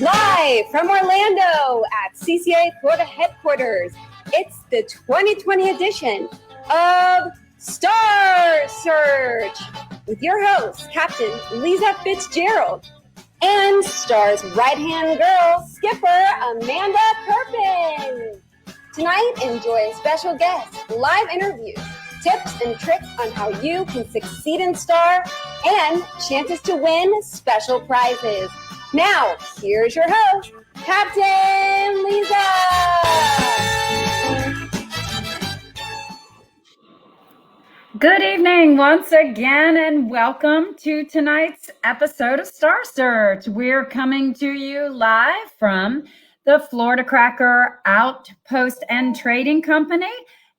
Live from Orlando at CCA Florida headquarters, it's the 2020 edition of Star Search with your host, Captain Lisa Fitzgerald, and Star's right-hand girl, skipper Amanda Kirpin. Tonight, enjoy special guests, live interviews, tips and tricks on how you can succeed in Star, and chances to win special prizes. Now, here's your host, Captain Lisa. Good evening once again, and welcome to tonight's episode of Star Search. We're coming to you live from the Florida Cracker Outpost and Trading Company.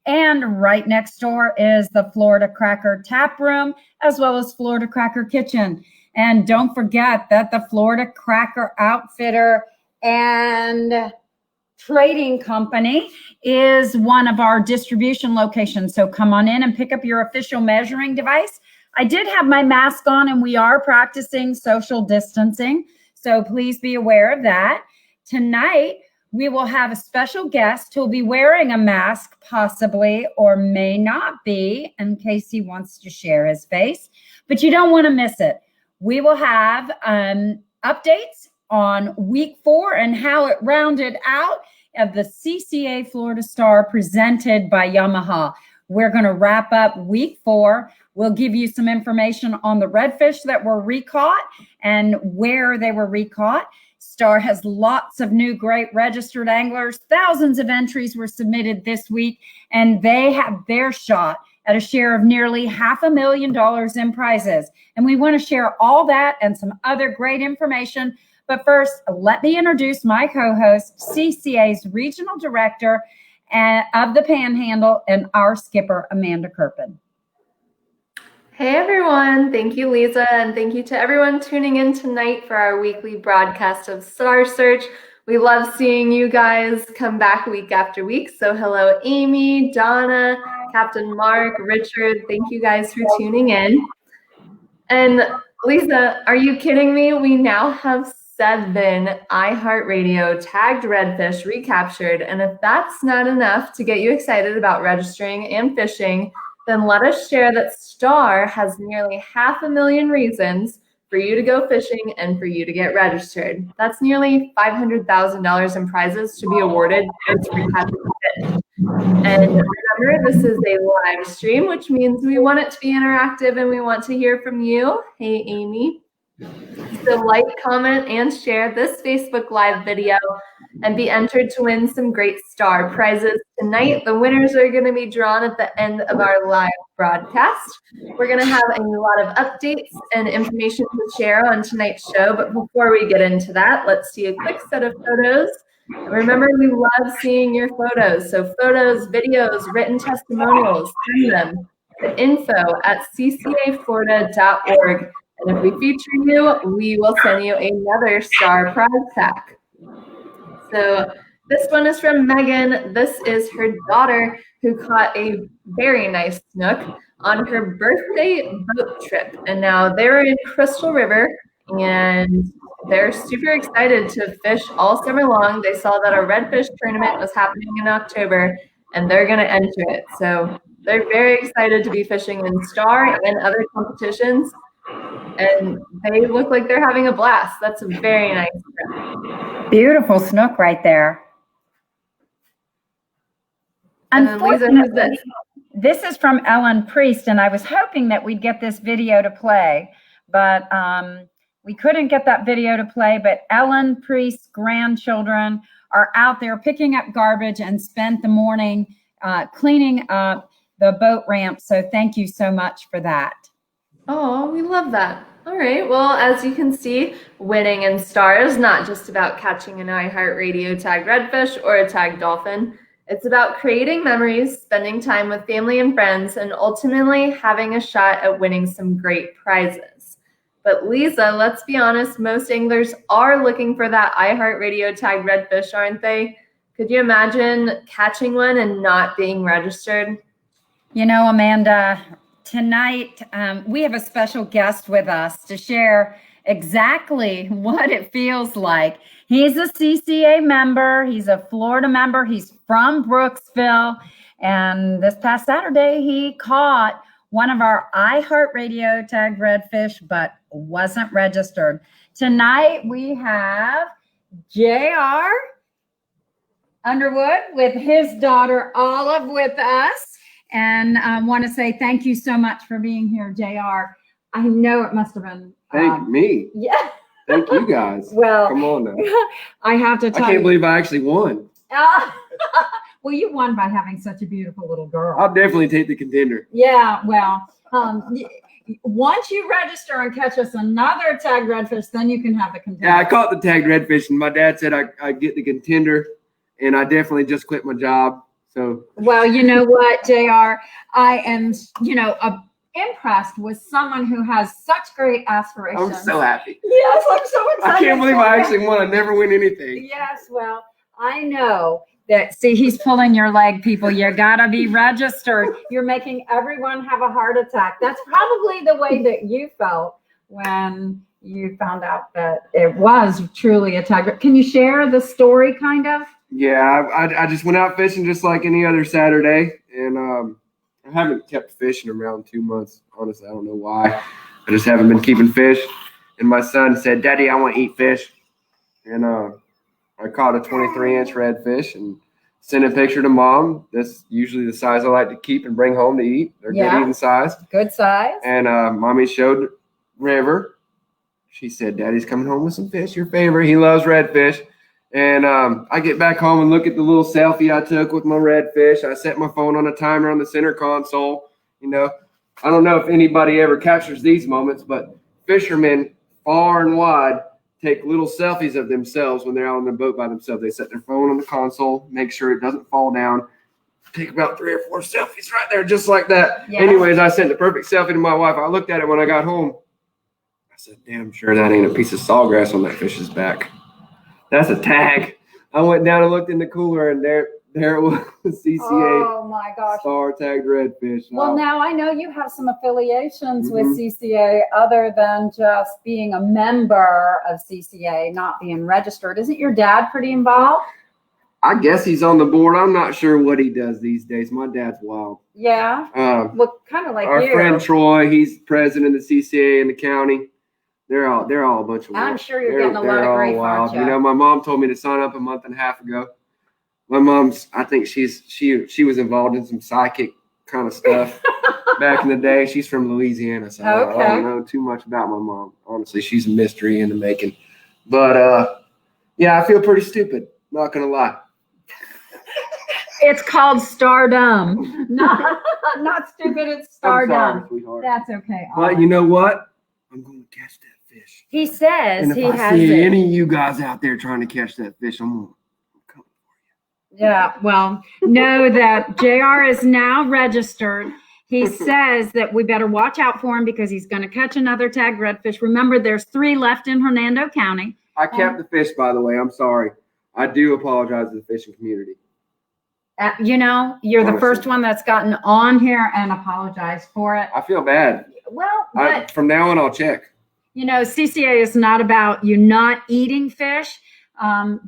And right next door is the Florida Cracker Tap Room, as well as Florida Cracker Kitchen. And don't forget that the Florida Cracker Outfitter and Trading Company is one of our distribution locations. So come on in and pick up your official measuring device. I did have my mask on, and we are practicing social distancing. So please be aware of that. Tonight, we will have a special guest who will be wearing a mask, possibly, or may not be, in case he wants to share his face. But you don't want to miss it. We will have updates on week 4 and how it rounded out of the CCA Florida Star presented by Yamaha. We're going to wrap up week 4. We'll give you some information on the redfish that were recaught and where they were recaught. Star has lots of new great registered anglers. Thousands of entries were submitted this week, and they have their shot at a share of nearly $500,000 in prizes. And we want to share all that and some other great information. But first, let me introduce my co-host, CCA's Regional Director of the Panhandle, and our skipper, Amanda Kirpin. Hey everyone, thank you Lisa, and thank you to everyone tuning in tonight for our weekly broadcast of Star Search. We love seeing you guys come back week after week. So hello Amy, Donna, Captain Mark, Richard, thank you guys for tuning in. And Lisa, are you kidding me? We now have 7 iHeartRadio tagged redfish recaptured. And if that's not enough to get you excited about registering and fishing, then let us share that Star has nearly 500,000 reasons for you to go fishing and for you to get registered. That's nearly $500,000 in prizes to be awarded to recapture fish. And remember, this is a live stream, which means we want it to be interactive and we want to hear from you. Hey, Amy. So like, comment, and share this Facebook Live video and be entered to win some great star prizes. Tonight, the winners are going to be drawn at the end of our live broadcast. We're going to have a lot of updates and information to share on tonight's show. But before we get into that, let's see a quick set of photos. And remember, we love seeing your photos. So photos, videos, written testimonials, send them to info@ccaflorida.org. And if we feature you, we will send you another star prize pack. So this one is from Megan. This is her daughter who caught a very nice snook on her birthday boat trip. And now they're in Crystal River and they're super excited to fish all summer long. They saw that a redfish tournament was happening in October and they're going to enter it. So they're very excited to be fishing in Star and other competitions. And they look like they're having a blast. That's a very nice trip. Beautiful snook right there. And Lisa, who's this? This is from Ellen Priest, and I was hoping that we'd get this video to play, but we couldn't get that video to play. But Ellen Priest's grandchildren are out there picking up garbage and spent the morning cleaning up the boat ramp. So thank you so much for that. Oh, we love that. All right. Well, as you can see, winning in Star is not just about catching an iHeartRadio tagged redfish or a tagged dolphin. It's about creating memories, spending time with family and friends, and ultimately having a shot at winning some great prizes. But Lisa, let's be honest, most anglers are looking for that iHeartRadio tagged redfish, aren't they? Could you imagine catching one and not being registered? You know, Amanda, tonight we have a special guest with us to share exactly what it feels like. He's a CCA member. He's a Florida member. He's from Brooksville. And this past Saturday, he caught one of our iHeartRadio tagged redfish, but wasn't registered. Tonight, we have JR Underwood with his daughter Olive with us. And I want to say thank you so much for being here, JR. I know it must have been. Thank me. Yeah. Thank you guys. Well, come on now. I have to I tell can't you. believe I actually won. Well, you won by having such a beautiful little girl. I'll definitely take the contender. Yeah, well, once you register and catch us another tagged redfish, then you can have the contender. Yeah, I caught the tagged redfish, and my dad said I'd get the contender, and I definitely just quit my job. So. Well, you know what, JR? I am, impressed with someone who has such great aspirations. I'm so happy. Yes, I'm so excited. I can't believe I actually won. I never win anything. Yes, well, I know that. See, he's pulling your leg, people. You gotta be registered. You're making everyone have a heart attack. That's probably the way that you felt when you found out that it was truly a tiger. Can you share the story, kind of? Yeah, I just went out fishing just like any other Saturday, and I haven't kept fishing around 2 months. Honestly, I don't know why. I just haven't been keeping fish. And my son said, "Daddy, I want to eat fish." And I caught a 23-inch redfish and sent a picture to Mom. That's usually the size I like to keep and bring home to eat. They're good eating size. Good size. And Mommy showed River. She said, "Daddy's coming home with some fish, your favorite. He loves redfish." And I get back home and look at the little selfie I took with my redfish. I set my phone on a timer on the center console. I don't know if anybody ever captures these moments, but fishermen far and wide take little selfies of themselves when they're out on the boat by themselves. They set their phone on the console, make sure it doesn't fall down. Take about 3 or 4 selfies right there, just like that. Yeah. Anyways, I sent the perfect selfie to my wife. I looked at it when I got home. I said, "Damn sure that ain't a piece of sawgrass on that fish's back. That's a tag." I went down and looked in the cooler, and there it was, CCA Oh my gosh. star tagged redfish. Well, now I know you have some affiliations with Mhm. CCA other than just being a member of CCA, not being registered. Isn't your dad pretty involved? I guess he's on the board. I'm not sure what he does these days. My dad's wild. Yeah. Well, kind of like Our you. friend Troy, he's president of the CCA in the county. They're all a bunch of. I'm sure you're they're- getting a lot they're of grief, all aren't wild. you? My mom told me to sign up a month and a half ago. My mom's, I think she was involved in some psychic kind of stuff. back in the day. She's from Louisiana, so I Okay. don't know too much about my mom. Honestly, she's a mystery in the making. But yeah, I feel pretty stupid. Not gonna lie. It's called stardom. Not stupid, it's I'm sorry, stardom. sweetheart. That's okay. But you know what? I'm going to catch that fish. He says And if he I has see it. any of you guys out there trying to catch that fish, I'm coming. Yeah, well, know that JR is now registered. He says that we better watch out for him because he's going to catch another tagged redfish. Remember, there's 3 left in Hernando County. I kept the fish, by the way. I'm sorry. I do apologize to the fishing community. You know, you're the Honestly. first one that's gotten on here and apologized for it. I feel bad. Well, but From now on, I'll check. you know, CCA is not about you not eating fish,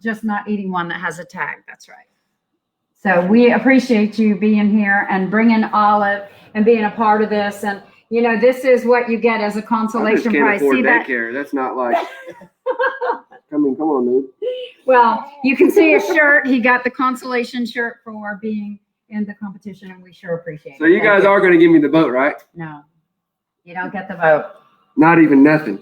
just not eating one that has a tag. That's right. So we appreciate you being here and bringing Olive and being a part of this. And, you know, this is what you get as a I just consolation can't prize. afford See that? daycare. That's not like. Come on, dude. Well, you can see his shirt. He got the consolation shirt for being in the competition, and we sure appreciate it. So you Thank guys are going to give me the boat, right? No, you don't get the vote. Not even nothing.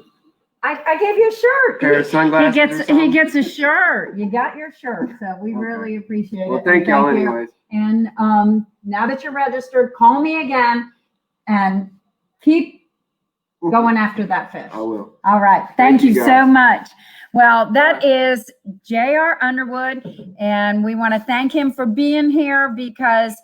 I gave you a shirt. Pair of sunglasses. He or gets something? a shirt. You got your shirt, so we really appreciate it. Well, And thank y'all you. anyways. And now that you're registered, call me again and keep going after that fish. I will. All right. Thank Thank you, you so guys. much. Well, that is JR Underwood, and we want to thank him for being here because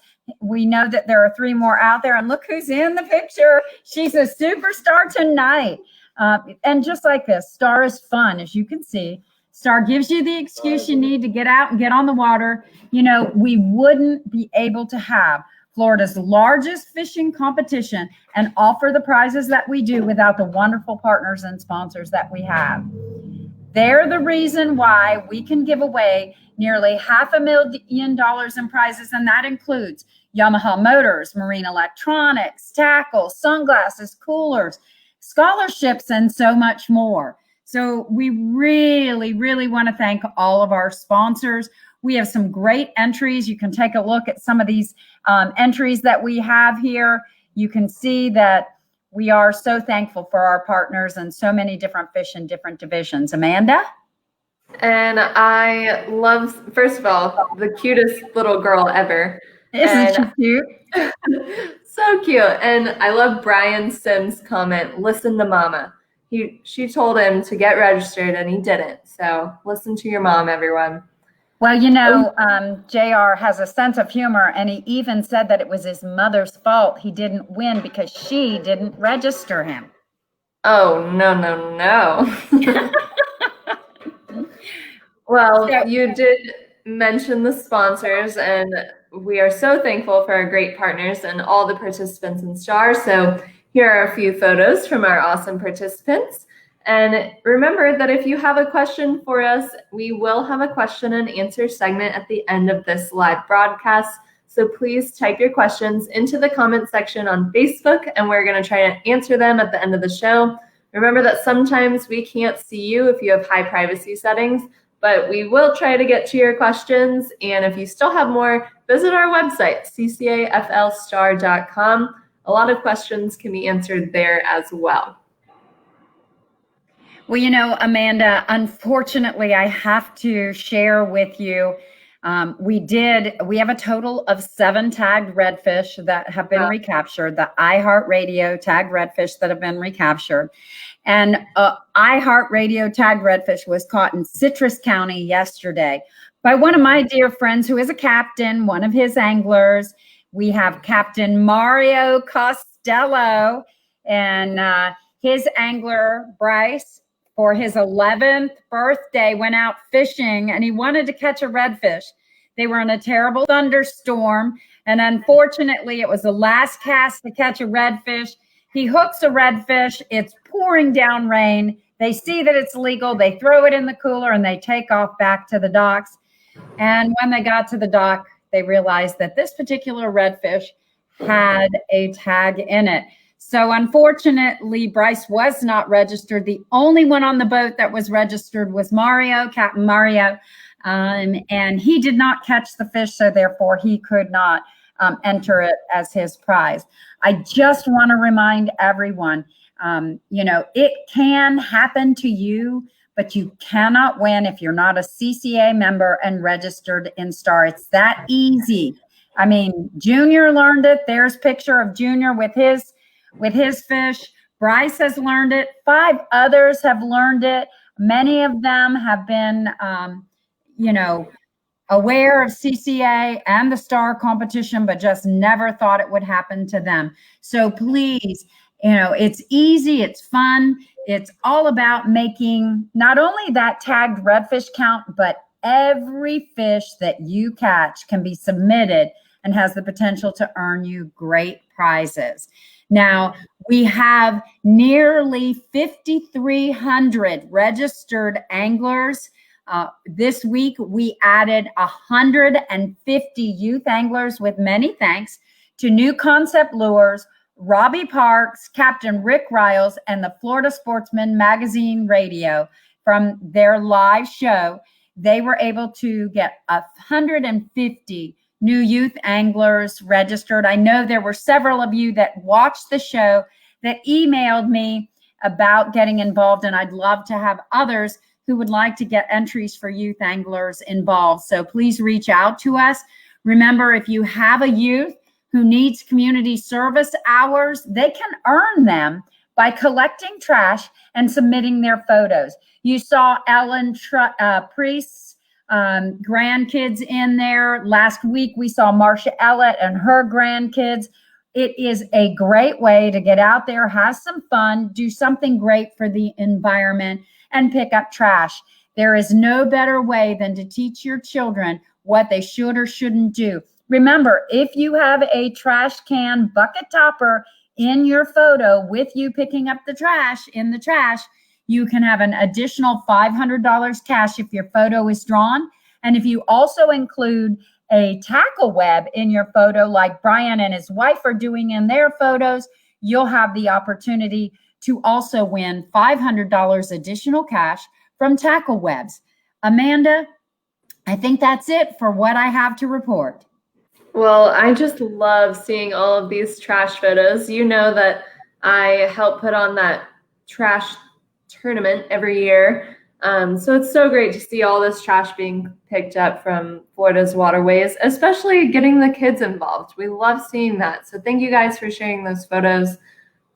we know that there are 3 more out there. And look who's in the picture. She's a superstar tonight. And just like this, Star is fun, as you can see. Star gives you the excuse you need to get out and get on the water. You know, we wouldn't be able to have Florida's largest fishing competition and offer the prizes that we do without the wonderful partners and sponsors that we have. They're the reason why we can give away nearly $500,000 in prizes, and that includes Yamaha motors, marine electronics, tackle, sunglasses, coolers, scholarships, and so much more. So we really, really want to thank all of our sponsors. We have some great entries. You can take a look at some of these entries that we have here. You can see that we are so thankful for our partners and so many different fish in different divisions. Amanda? And I love, first of all, the cutest little girl ever. Isn't she cute? So cute. And I love Brian Sims' comment, listen to mama. She told him to get registered and he didn't. So listen to your mom, everyone. Well, you know, JR has a sense of humor, and he even said that it was his mother's fault he didn't win because she didn't register him. Oh, no. Well, you did mention the sponsors, and we are so thankful for our great partners and all the participants in STAR. So here are a few photos from our awesome participants. And remember that if you have a question for us, we will have a question and answer segment at the end of this live broadcast. So please type your questions into the comment section on Facebook, and we're going to try to answer them at the end of the show. Remember that sometimes we can't see you if you have high privacy settings, but we will try to get to your questions. And if you still have more, visit our website, ccaflstar.com. A lot of questions can be answered there as well. Well, you know, Amanda, unfortunately, I have to share with you, we have a total of 7 tagged redfish that have been recaptured, the iHeartRadio tagged redfish that have been recaptured. And iHeartRadio tagged redfish was caught in Citrus County yesterday by one of my dear friends who is a captain, one of his anglers. We have Captain Mario Costello and his angler, Bryce, for his 11th birthday, went out fishing and he wanted to catch a redfish. They were in a terrible thunderstorm, and unfortunately, it was the last cast to catch a redfish. He hooks a redfish. It's pouring down rain. They see that it's legal. They throw it in the cooler and they take off back to the docks. And when they got to the dock, they realized that this particular redfish had a tag in it. So unfortunately, Bryce was not registered. The only one on the boat that was registered was Mario, Captain Mario, and he did not catch the fish, so therefore he could not enter it as his prize. I just want to remind everyone, it can happen to you, but you cannot win if you're not a CCA member and registered in STAR. It's that easy. I mean, Junior learned it. There's a picture of Junior with his fish. Bryce has learned it. 5 others have learned it. Many of them have been, aware of CCA and the STAR competition, but just never thought it would happen to them. So please, it's easy, it's fun. It's all about making not only that tagged redfish count, but every fish that you catch can be submitted and has the potential to earn you great prizes. Now, we have nearly 5,300 registered anglers. This week, we added 150 youth anglers with many thanks to New Concept Lures, Robbie Parks, Captain Rick Riles, and the Florida Sportsman Magazine Radio from their live show. They were able to get 150 new youth anglers registered. I know there were several of you that watched the show that emailed me about getting involved, and I'd love to have others who would like to get entries for youth anglers involved. So please reach out to us. Remember, if you have a youth who needs community service hours, they can earn them by collecting trash and submitting their photos. You saw Ellen Priest's grandkids in there. Last week, we saw Marcia Ellett and her grandkids. It is a great way to get out there, have some fun, do something great for the environment, and pick up trash. There is no better way than to teach your children what they should or shouldn't do. Remember, if you have a trash can bucket topper in your photo with you picking up the trash in the trash, you can have an additional $500 cash if your photo is drawn. And if you also include a tackle web in your photo, like Brian and his wife are doing in their photos, you'll have the opportunity to also win $500 additional cash from tackle webs. Amanda, I think that's it for what I have to report. Well, I just love seeing all of these trash photos. You know that I help put on that trash tournament every year. So it's so great to see all this trash being picked up from Florida's waterways, especially getting the kids involved. We love seeing that. So thank you guys for sharing those photos.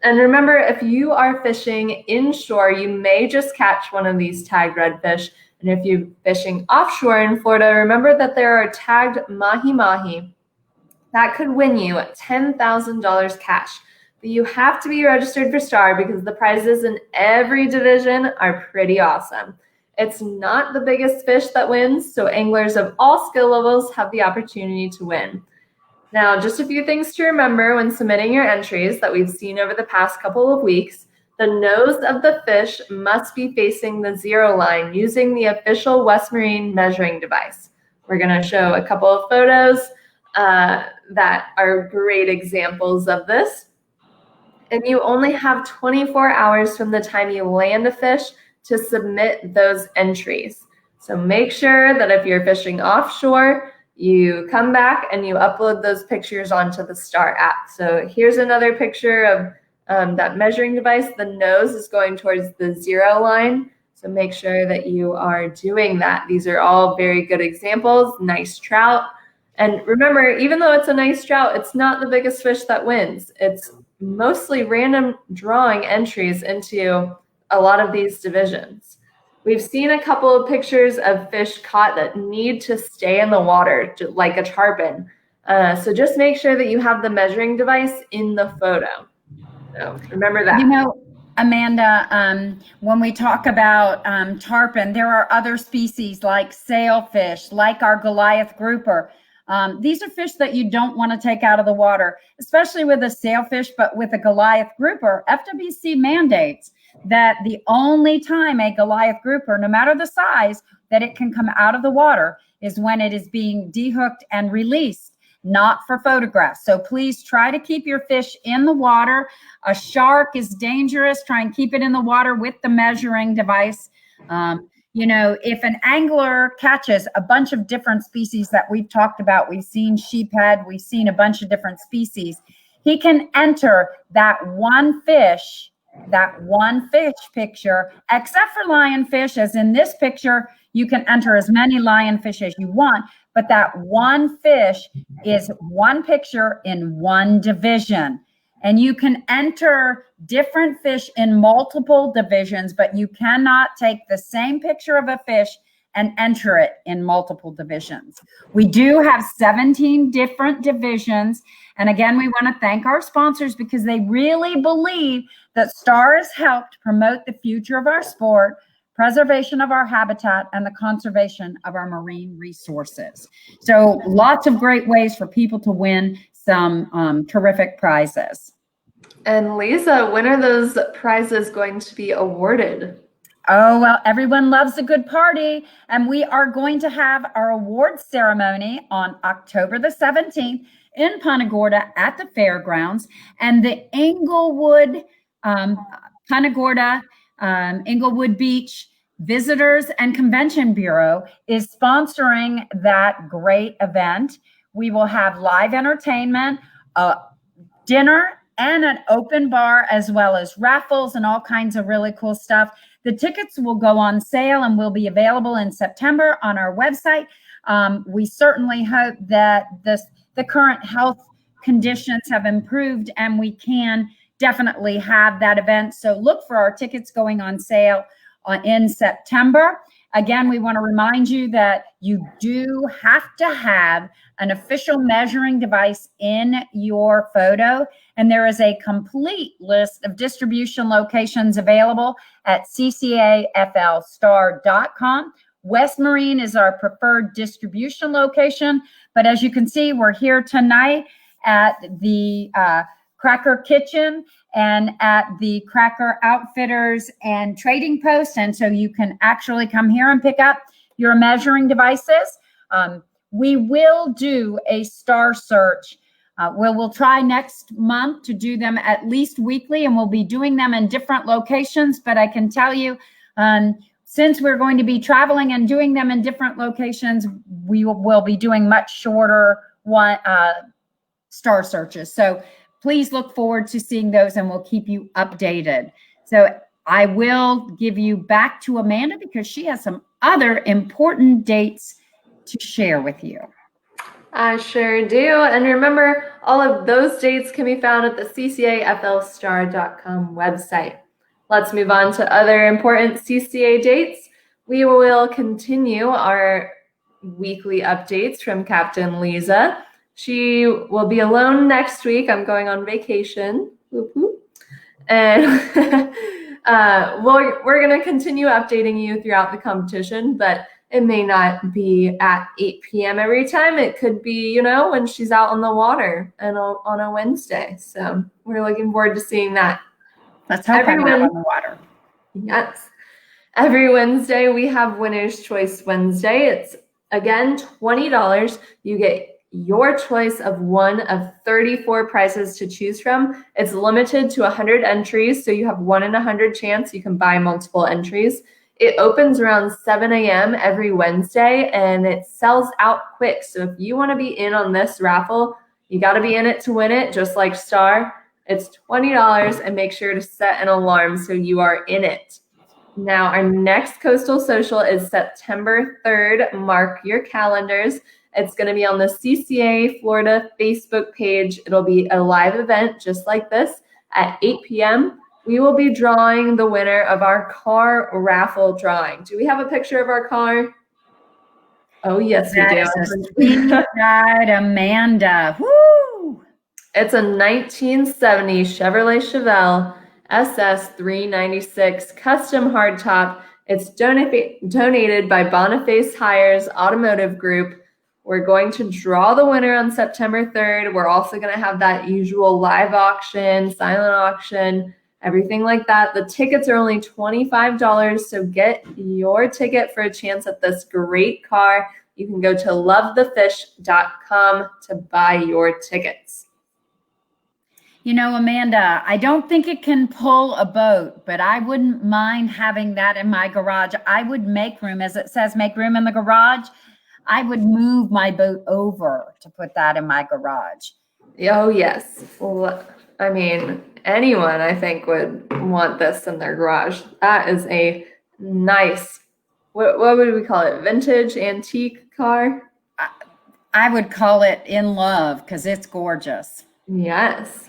And remember, if you are fishing inshore, you may just catch one of these tagged redfish. And if you're fishing offshore in Florida, remember that there are tagged mahi-mahi that could win you $10,000 cash. But you have to be registered for STAR because the prizes in every division are pretty awesome. It's not the biggest fish that wins, so anglers of all skill levels have the opportunity to win. Now, just a few things to remember when submitting your entries that we've seen over the past couple of weeks. The nose of the fish must be facing the 0 line using the official West Marine measuring device. We're going to show a couple of photos that are great examples of this. And you only have 24 hours from the time you land a fish to submit those entries. So make sure that if you're fishing offshore, you come back and you upload those pictures onto the STAR app. So here's another picture of that measuring device. The nose is going towards the 0 line. So make sure that you are doing that. These are all very good examples. Nice trout. And remember, even though it's a nice trout, it's not the biggest fish that wins. It's mostly random drawing entries into a lot of these divisions. We've seen a couple of pictures of fish caught that need to stay in the water, like a tarpon. So just make sure that you have the measuring device in the photo. So remember that. You know, Amanda, when we talk about tarpon, there are other species like sailfish, like our Goliath grouper. These are fish that you don't want to take out of the water, especially with a sailfish, but with a Goliath grouper, FWC mandates that the only time a Goliath grouper, no matter the size, that it can come out of the water is when it is being dehooked and released, not for photographs. So please try to keep your fish in the water. A shark is dangerous. Try and keep it in the water with the measuring device. You know, if an angler catches a bunch of different species that we've talked about, we've seen sheephead, we've seen a bunch of different species, he can enter that one fish picture, except for lionfish, as in this picture, you can enter as many lionfish as you want, but that one fish is one picture in one division. And you can enter different fish in multiple divisions, but you cannot take the same picture of a fish and enter it in multiple divisions. We do have 17 different divisions. And again, we want to thank our sponsors because they really believe that STAR has helped promote the future of our sport, preservation of our habitat, and the conservation of our marine resources. So lots of great ways for people to win some terrific prizes. And Lisa, when are those prizes going to be awarded? Oh, well, everyone loves a good party, and we are going to have our awards ceremony on October the 17th in Punta Gorda at the fairgrounds, and the Englewood, Punta Gorda, Englewood Beach Visitors and Convention Bureau is sponsoring that great event. We will have live entertainment, dinner, and an open bar, as well as raffles and all kinds of really cool stuff. The tickets will go on sale and will be available in September on our website. We certainly hope that the current health conditions have improved and we can definitely have that event. So look for our tickets going on sale in September. Again, we want to remind you that you do have to have an official measuring device in your photo, and there is a complete list of distribution locations available at ccaflstar.com. West Marine is our preferred distribution location, but as you can see, we're here tonight at the Cracker Kitchen and at the Cracker Outfitters and Trading Post. And so you can actually come here and pick up your measuring devices. We will do a STAR search. We'll try next month to do them at least weekly, and we'll be doing them in different locations. But I can tell you, since we're going to be traveling and doing them in different locations, we will be doing much shorter STAR searches. So please look forward to seeing those, and we'll keep you updated. So I will give you back to Amanda because she has some other important dates to share with you. I sure do. And remember, all of those dates can be found at the ccaflstar.com website. Let's move on to other important CCA dates. We will continue our weekly updates from Captain Lisa. She will be alone next week. I'm going on vacation. And we're going to continue updating you throughout the competition, but it may not be at 8 p.m. every time. It could be, you know, when she's out on the water and on a Wednesday. So we're looking forward to seeing that. Let's hope I'm out on the water. Yes. Every Wednesday we have Winner's Choice Wednesday. It's, again, $20. You get your choice of one of 34 prizes to choose from. It's limited to 100 entries, so you have 1 in 100 chance you can buy multiple entries. It opens around 7 a.m. every Wednesday, and it sells out quick. So if you want to be in on this raffle, you got to be in it to win it, just like STAR. It's $20, and make sure to set an alarm so you are in it. Now, our next Coastal Social is September 3rd. Mark your calendars. It's going to be on the CCA Florida Facebook page. It'll be a live event just like this at 8 p.m. We will be drawing the winner of our car raffle drawing. Do we have a picture of our car? Oh, yes, we do. Sweet Amanda. Woo! It's a 1970 Chevrolet Chevelle SS 396 custom hardtop. It's donated by Boniface Hires Automotive Group. We're going to draw the winner on September 3rd. We're also going to have that usual live auction, silent auction, everything like that. The tickets are only $25, so get your ticket for a chance at this great car. You can go to lovethefish.com to buy your tickets. You know, Amanda, I don't think it can pull a boat, but I wouldn't mind having that in my garage. I would make room, as it says, make room in the garage. I would move my boat over to put that in my garage. Oh, yes. Well, I mean, anyone I think would want this in their garage. That is a nice, what would we call it? Vintage antique car? I would call it in love because it's gorgeous. Yes.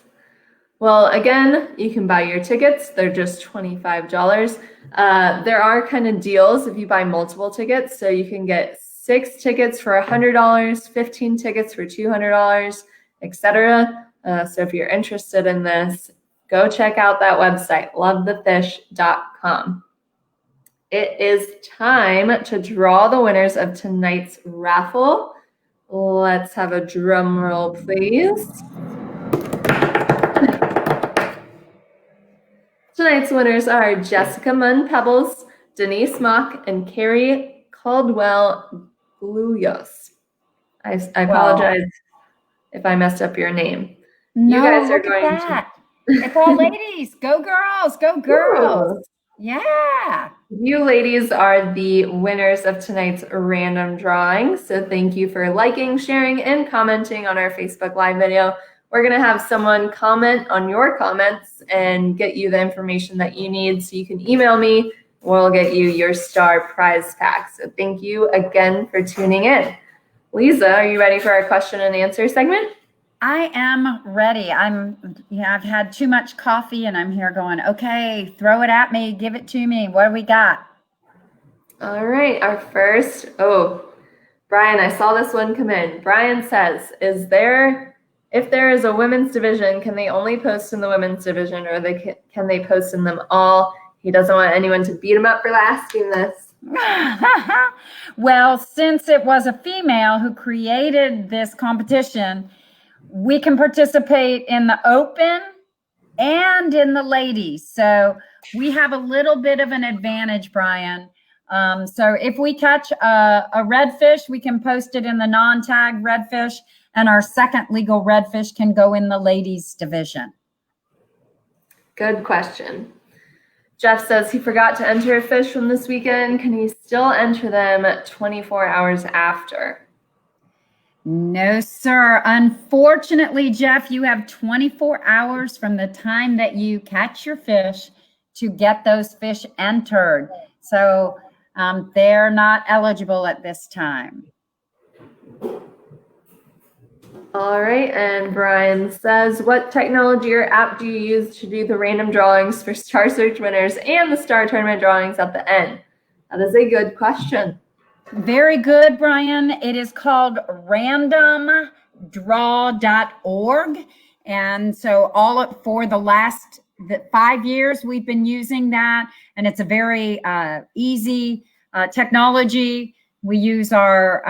Well, again, you can buy your tickets. They're just $25. There are kind of deals if you buy multiple tickets. So you can get 6 tickets for $100, 15 tickets for $200, etc. So if you're interested in this, go check out that website, lovethefish.com. It is time to draw the winners of tonight's raffle. Let's have a drum roll, please. Tonight's winners are Jessica Munn Pebbles, Denise Mock, and Carrie Caldwell Gluyos. I apologize if I messed up your name. No, you guys are look going at that. It's all ladies. Go girls. Go girls. Ooh. Yeah. You ladies are the winners of tonight's random drawing. So thank you for liking, sharing, and commenting on our Facebook Live video. We're going to have someone comment on your comments and get you the information that you need so you can email me. We'll get you your star prize pack. So thank you again for tuning in. Lisa, are you ready for our question and answer segment? I am ready. I've had too much coffee and I'm here going, okay, throw it at me. Give it to me. What do we got? All right. Our first, Brian, I saw this one come in. Brian says, if there is a women's division, can they only post in the women's division or can they post in them all? He doesn't want anyone to beat him up for asking this. Well, since it was a female who created this competition, we can participate in the open and in the ladies. So we have a little bit of an advantage, Brian. So if we catch a redfish, we can post it in the non-tagged redfish, and our second legal redfish can go in the ladies division. Good question. Jeff says he forgot to enter a fish from this weekend. Can he still enter them 24 hours after? No, sir. Unfortunately, Jeff, you have 24 hours from the time that you catch your fish to get those fish entered. So they're not eligible at this time. All right, and Brian says, what technology or app do you use to do the random drawings for Star Search winners and the Star Tournament drawings at the end? That is a good question. Very good, Brian. It is called randomdraw.org. And so for the last 5 years, we've been using that. And it's a very easy technology. We use our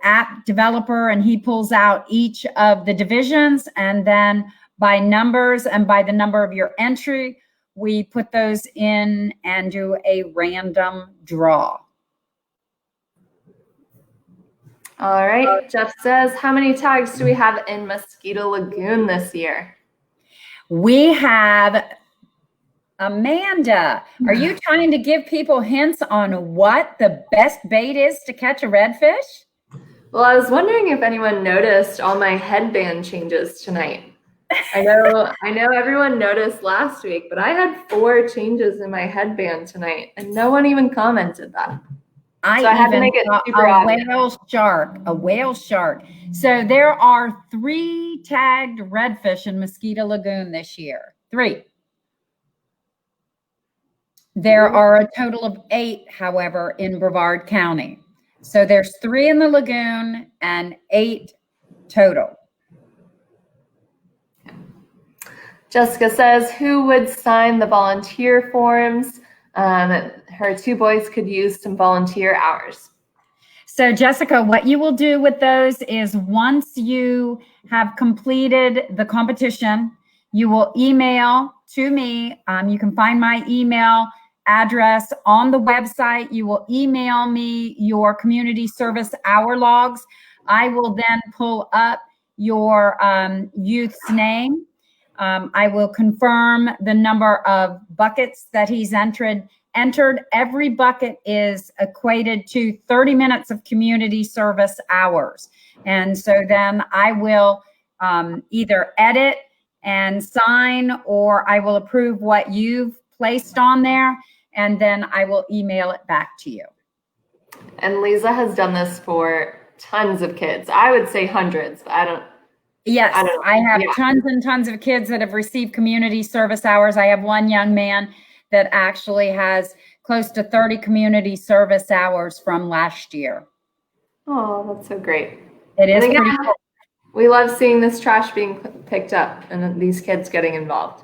app developer, and he pulls out each of the divisions, and then by numbers and by the number of your entry, we put those in and do a random draw. All right. Jeff says, how many tags do we have in Mosquito Lagoon this year? We have, Amanda, are you trying to give people hints on what the best bait is to catch a redfish? Well, I was wondering if anyone noticed all my headband changes tonight. I know everyone noticed last week, but I had 4 changes in my headband tonight, and no one even commented that. I had to make it super obvious. A whale shark. So there are 3 tagged redfish in Mosquito Lagoon this year. 3. There are a total of 8, however, in Brevard County. So there's 3 in the lagoon and 8 total. Jessica says, who would sign the volunteer forms? Her 2 boys could use some volunteer hours. So Jessica, what you will do with those is once you have completed the competition, you will email to me. You can find my email address on the website. You will email me your community service hour logs. I will then pull up your youth's name. I will confirm the number of buckets that he's entered. Every bucket is equated to 30 minutes of community service hours. And so then I will either edit and sign, or I will approve what you've placed on there, and then I will email it back to you. And Lisa has done this for tons of kids. I would say hundreds, but I don't know. I have tons and tons of kids that have received community service hours. I have one young man that actually has close to 30 community service hours from last year. Oh, that's so great. It is pretty cool. We love seeing this trash being picked up and these kids getting involved.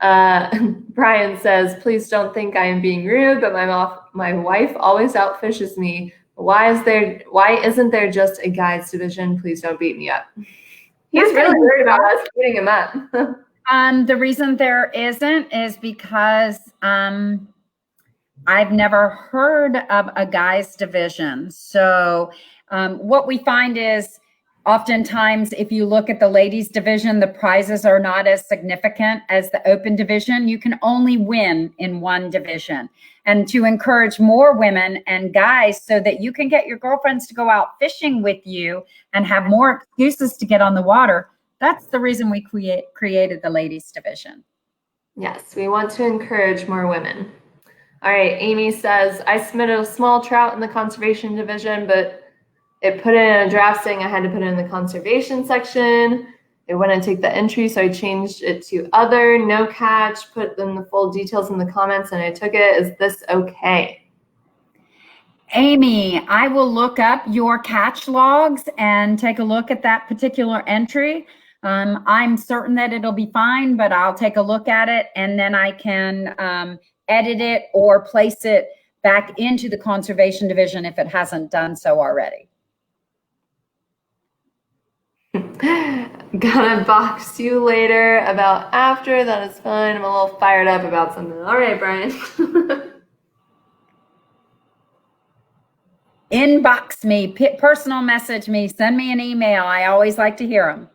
Brian says, please don't think I am being rude, but my wife always outfishes me. Why isn't there just a guys division? Please don't beat me up. He's really worried about us beating him up. The reason there isn't is because I've never heard of a guys division. So what we find is oftentimes if you look at the ladies division, the prizes are not as significant as the open division. You can only win in one division. And to encourage more women and guys so that you can get your girlfriends to go out fishing with you and have more excuses to get on the water, that's the reason we created the ladies division. Yes, we want to encourage more women. All right, Amy says, I submitted a small trout in the conservation division, but it put it in a draft saying I had to put it in the conservation section. It wouldn't take the entry, so I changed it to other, no catch, put in the full details in the comments, and I took it. Is this okay? Amy, I will look up your catch logs and take a look at that particular entry. I'm certain that it'll be fine, but I'll take a look at it and then I can edit it or place it back into the conservation division if it hasn't done so already. Gonna box you later about after. That is fine. I'm a little fired up about something. All right, Brian. Inbox me, personal message me, send me an email. I always like to hear them.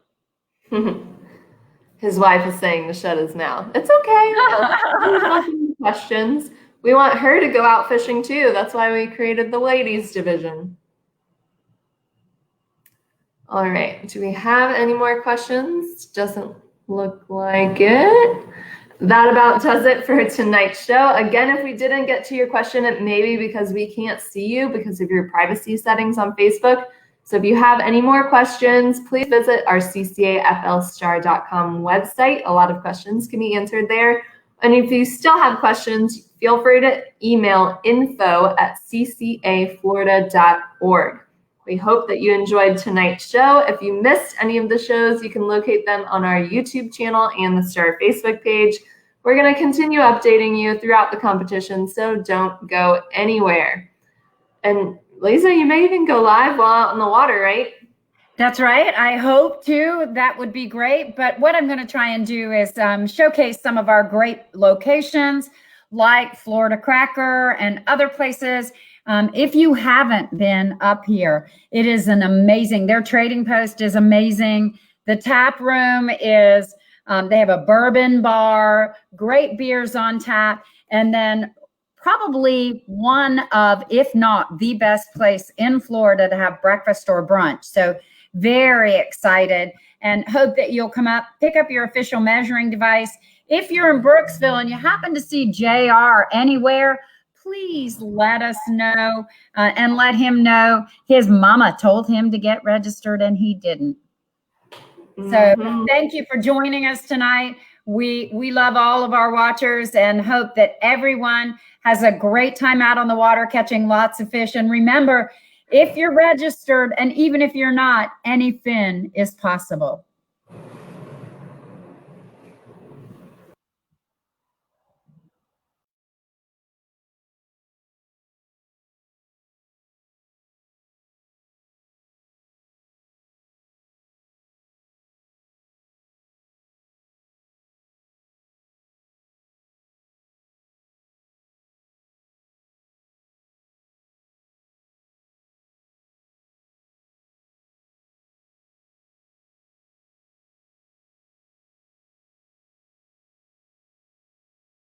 His wife is saying to shut his mouth. It's okay. Questions. We want her to go out fishing too. That's why we created the ladies division. All right. Do we have any more questions? Doesn't look like it. That about does it for tonight's show. Again, if we didn't get to your question, it may be because we can't see you because of your privacy settings on Facebook. So if you have any more questions, please visit our ccaflstar.com website. A lot of questions can be answered there. And if you still have questions, feel free to email info@ccaflorida.org. We hope that you enjoyed tonight's show. If you missed any of the shows, you can locate them on our YouTube channel and the Star Facebook page. We're going to continue updating you throughout the competition, so don't go anywhere. And Lisa, you may even go live while out on the water, right? That's right. I hope to. That would be great. But what I'm going to try and do is showcase some of our great locations like Florida Cracker and other places. If you haven't been up here, it is an amazing, their trading post is amazing. The tap room is, they have a bourbon bar, great beers on tap, and then probably one of, if not the best place in Florida to have breakfast or brunch. So very excited and hope that you'll come up, pick up your official measuring device. If you're in Brooksville and you happen to see JR anywhere, please let us know and let him know his mama told him to get registered and he didn't. So thank you for joining us tonight. We love all of our watchers and hope that everyone has a great time out on the water catching lots of fish. And remember, if you're registered and even if you're not, any fin is possible.